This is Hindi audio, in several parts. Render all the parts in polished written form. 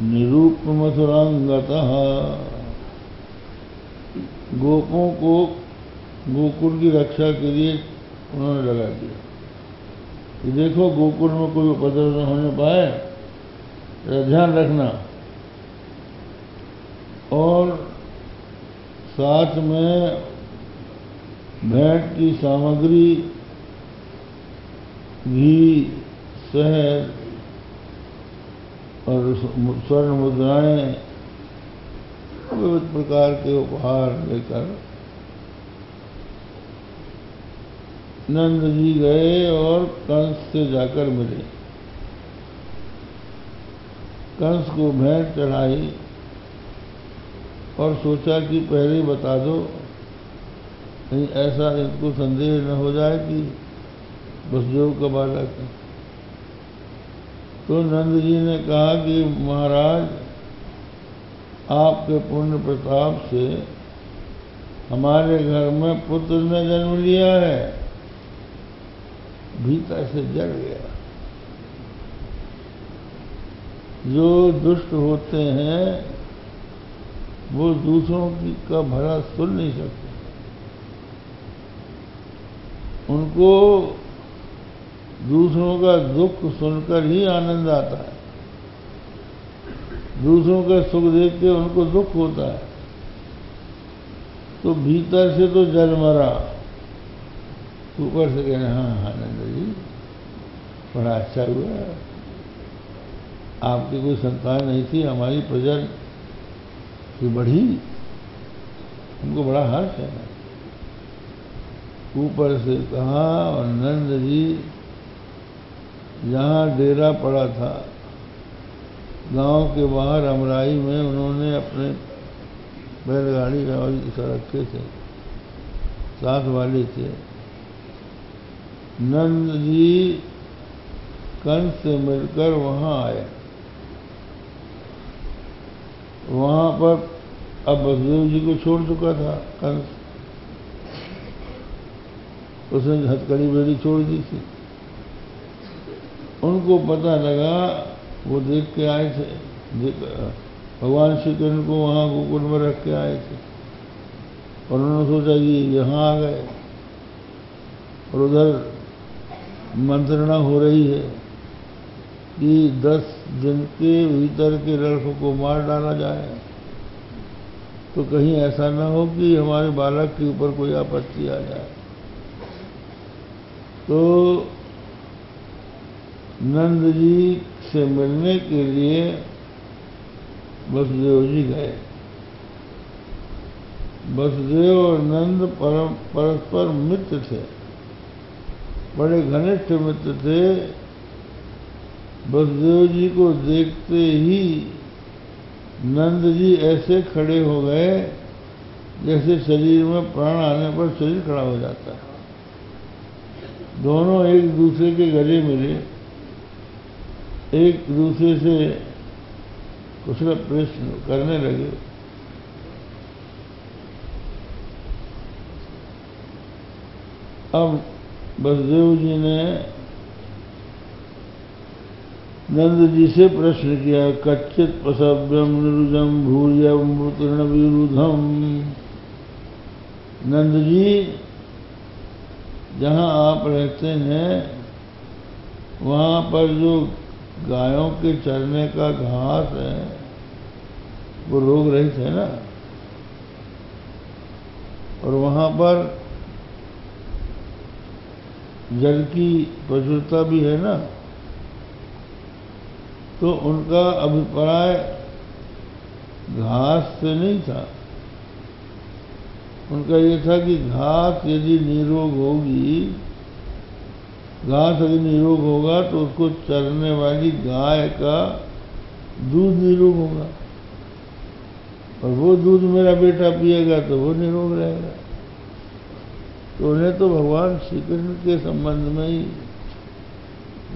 निरूप मथुरांगतः। गोपों को गोकुल की रक्षा के लिए उन्होंने लगा दिया कि देखो गोकुल में कोई उपद्रव न होने पाए, ध्यान रखना। और साथ में भेंट की सामग्री, घी, शहद और स्वर्ण मुद्राएं, विविध प्रकार के उपहार लेकर नंद जी गए और कंस से जाकर मिले। कंस को भेंट चढ़ाई और सोचा कि पहले ही बता दो, कहीं ऐसा इनको संदेह न हो जाए कि वसुदेव का बालक है। तो नंद जी ने कहा कि महाराज, आपके पुण्य प्रताप से हमारे घर में पुत्र ने जन्म लिया है। भीतर से जल गया। जो दुष्ट होते हैं वो दूसरों की का भला सुन नहीं सकते। उनको दूसरों का दुख सुनकर ही आनंद आता है। दूसरों का सुख देख के उनको दुख होता है। तो भीतर से तो जल मरा, ऊपर से कहना हाँ आनंद जी बड़ा अच्छा हुआ, आपकी कोई संतान नहीं थी, हमारी प्रजा की बढ़ी, हमको बड़ा हर्ष है। ऊपर से कहा। और नंद जी जहाँ डेरा पड़ा था गांव के बाहर अमराई में, उन्होंने अपने बैलगाड़ी रखे थे, साथ वाले थे। नंद जी कंस से मिलकर वहां आए। वहां पर अब वसुदेव जी को छोड़ चुका था कंस, उसने हथकड़ी बेड़ी छोड़ दी थी। उनको पता लगा, वो देख के आए थे, भगवान श्री कृष्ण को वहां गोकुल में रख के आए थे। और उन्होंने सोचा कि यहाँ आ गए, और उधर मंत्रणा हो रही है कि 10 दिन के भीतर के लड़कों को मार डाला जाए, तो कहीं ऐसा न हो कि हमारे बालक के ऊपर कोई आपत्ति आ जाए। तो नंद जी से मिलने के लिए वसुदेव जी गए। वसुदेव और नंद परस्पर मित्र थे, बड़े घनिष्ठ मित्र थे। वसुदेव जी को देखते ही नंद जी ऐसे खड़े हो गए जैसे शरीर में प्राण आने पर शरीर खड़ा हो जाता है। दोनों एक दूसरे के गले मिले, एक दूसरे से कुशल प्रश्न करने लगे। अब वसुदेव जी ने नंद जी से प्रश्न किया, कच्चित पसव्यम निरुजम भूर्यम तृण विरुधम। नंद जी, जहाँ आप रहते हैं वहाँ पर जो गायों के चरने का घास है वो रोग रहित है ना, और वहाँ पर जल की प्रचुरता भी है ना। तो उनका अभिप्राय घास से नहीं था, उनका ये था कि घास यदि निरोग होगी, घास यदि निरोग होगा तो उसको चरने वाली गाय का दूध निरोग होगा, और वो दूध मेरा बेटा पिएगा तो वो निरोग रहेगा। तो उन्हें तो भगवान श्री कृष्ण के संबंध में ही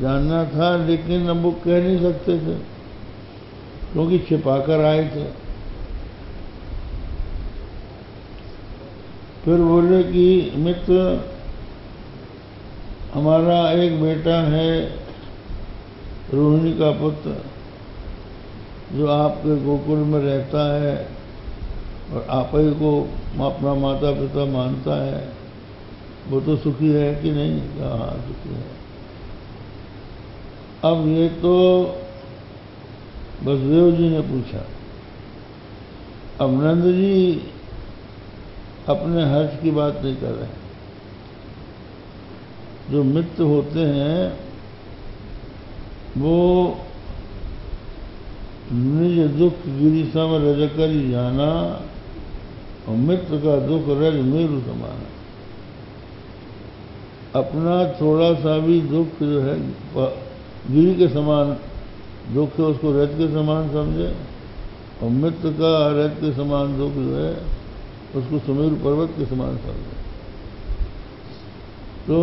जानना था, लेकिन अब वो कह नहीं सकते थे क्योंकि छिपाकर आए थे। फिर बोले कि मित्र, हमारा एक बेटा है रोहिणी का पुत्र, जो आपके गोकुल में रहता है और आप ही को अपना माता पिता मानता है, वो तो सुखी है कि नहीं? हाँ, सुखी है। अब ये तो वसुदेव जी ने पूछा। अब नंद जी अपने हर्ष की बात नहीं कर रहे हैं। जो मित्र होते हैं वो निज दुख गिरि सम रज करि जाना, और मित्र का दुख रज मेरु समाना। अपना थोड़ा सा भी दुख जो है गिरि के समान दुख है, उसको रज के समान समझे, और मित्र का रज के समान दुख जो है उसको सुमेरु पर्वत के समान समझे। तो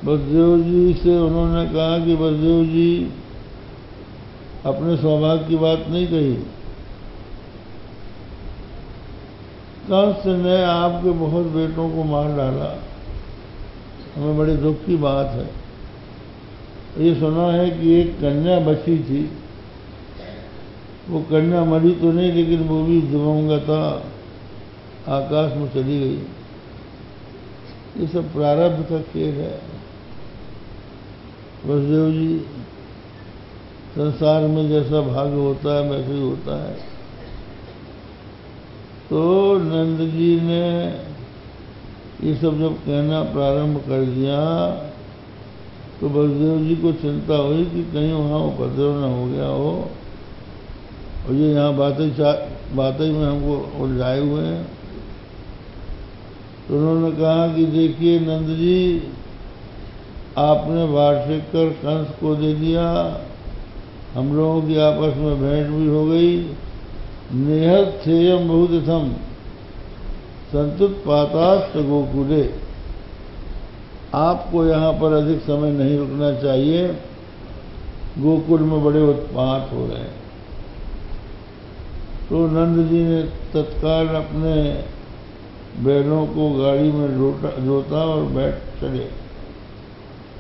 वसुदेव जी से उन्होंने कहा कि वसुदेव जी अपने सौभाग्य की बात नहीं कही। कंस ने आपके बहुत बेटों को मार डाला, हमें बड़े दुख की बात है। ये सुना है कि एक कन्या बची थी, वो कन्या मरी तो नहीं, लेकिन वो भी दिवंगता आकाश में चली गई। ये सब प्रारब्ध का खेल है वसुदेव जी। संसार में जैसा भाग्य होता है वैसे ही होता है। तो नंद जी ने ये सब जब कहना प्रारंभ कर दिया तो वसुदेव जी को चिंता हुई कि कहीं वहाँ उपद्रव न हो गया हो, और ये यहाँ बातें में हमको उलझाए हुए हैं। तो उन्होंने कहा कि देखिए नंद जी, आपने वार्षिक कर कंस को दे दिया, हम लोगों की आपस में भेंट भी हो गई। नेहत थेयम बहुतिथम संतुत्पातास्त गोकुले। आपको यहाँ पर अधिक समय नहीं रुकना चाहिए, गोकुल में बड़े उत्पात हो रहे हैं। तो नंद जी ने तत्काल अपने बैलों को गाड़ी में जोता और बैठ चले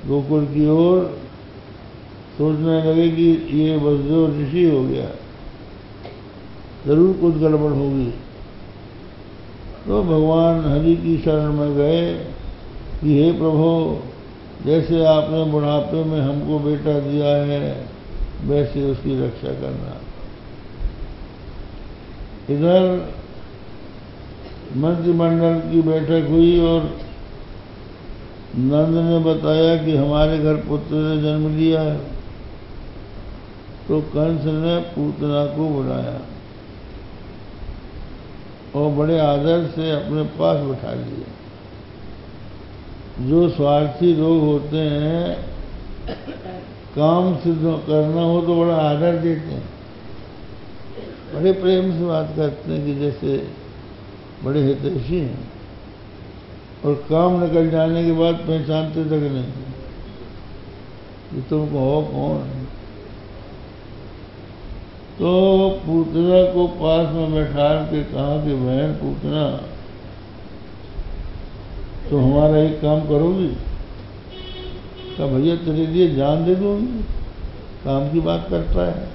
गोकुल की ओर। सोचने लगे कि ये वसुदेव ऋषि हो गया, जरूर कुछ गड़बड़ होगी। तो भगवान हरि की शरण में गए कि हे प्रभु, जैसे आपने बुढ़ापे में हमको बेटा दिया है वैसे उसकी रक्षा करना। इधर मंत्रिमंडल की बैठक हुई और नंद ने बताया कि हमारे घर पुत्र ने जन्म लिया है। तो कंस ने पूतना को बुलाया और बड़े आदर से अपने पास बैठा लिया। जो स्वार्थी लोग होते हैं, काम सिद्ध करना हो तो बड़ा आदर देते हैं, बड़े प्रेम से बात करते हैं कि जैसे बड़े हितैषी हैं, और काम निकल जाने के बाद पहचानते तक नहीं कि तुमको हो कौन। तो पूतना को पास में बैठा के कहा कि बहन पूतना, तो हमारा एक काम करोगी? कहा भैया तेरे लिए जान दे दूंगी, काम की बात करता है,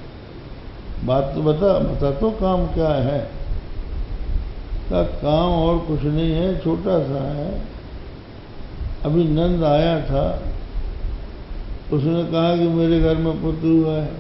बात तो बता तो काम क्या है। का काम और कुछ नहीं है, छोटा सा है। अभी नंद आया था, उसने कहा कि मेरे घर में पुत्र हुआ है।